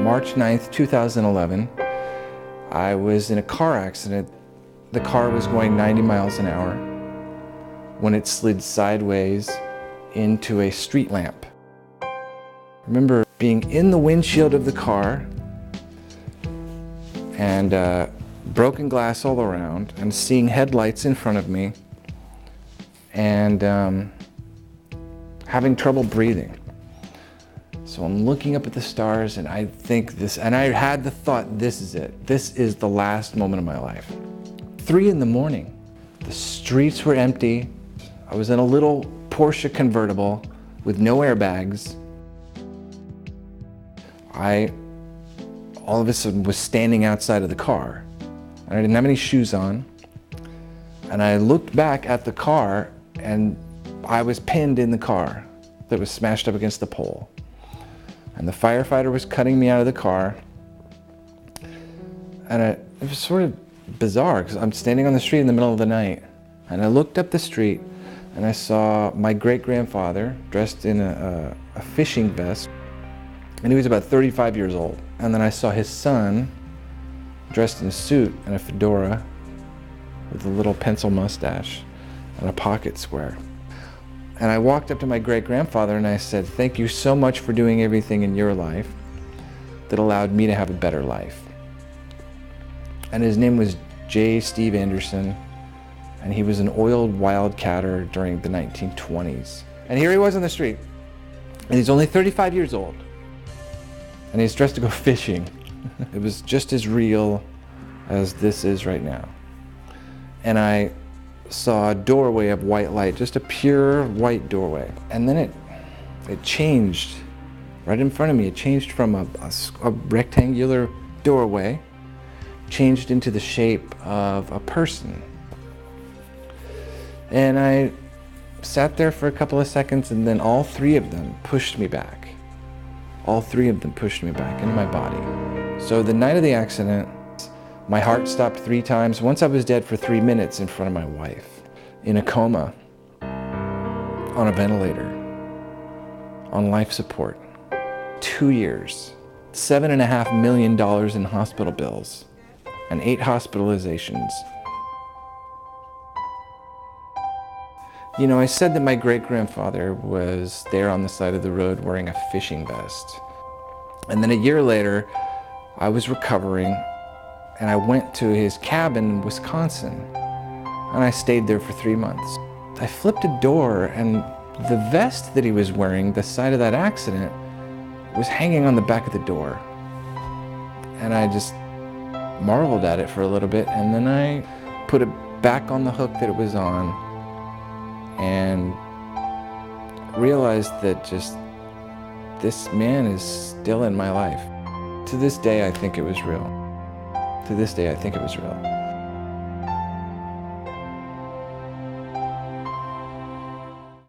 March 9th, 2011, I was in a car accident. The car was going 90 miles an hour when it slid sideways into a street lamp. I remember being in the windshield of the car and broken glass all around and seeing headlights in front of me and having trouble breathing. So I'm looking up at the stars and I think and I had the thought, this is it. This is the last moment of my life. 3 in the morning, the streets were empty. I was in a little Porsche convertible with no airbags. I, all of a sudden, was standing outside of the car. And I didn't have any shoes on. And I looked back at the car and I was pinned in the car that was smashed up against the pole. And the firefighter was cutting me out of the car. And it was sort of bizarre because I'm standing on the street in the middle of the night. And I looked up the street and I saw my great-grandfather dressed in a fishing vest. And he was about 35 years old. And then I saw his son dressed in a suit and a fedora with a little pencil mustache and a pocket square. And I walked up to my great-grandfather and I said, "Thank you so much for doing everything in your life that allowed me to have a better life." And his name was J. Steve Anderson, and he was an oil wildcatter during the 1920s. And here he was on the street, and he's only 35 years old, and he's dressed to go fishing. It was just as real as this is right now. And I saw a doorway of white light, just a pure white doorway. And then it changed right in front of me. It changed from a rectangular doorway, changed into the shape of a person. And I sat there for a couple of seconds, and then all 3 of them pushed me back. All 3 of them pushed me back into my body. So the night of the accident, my heart stopped 3 times. Once I was dead for 3 minutes in front of my wife, in a coma, on a ventilator, on life support. 2 years, $7.5 million in hospital bills, and 8 hospitalizations. You know, I said that my great-grandfather was there on the side of the road wearing a fishing vest. And then a year later, I was recovering, and I went to his cabin in Wisconsin, and I stayed there for 3 months. I flipped a door, and the vest that he was wearing, the side of that accident, was hanging on the back of the door. And I just marveled at it for a little bit, and then I put it back on the hook that it was on, and realized that just this man is still in my life. To this day, I think it was real. To this day, I think it was real.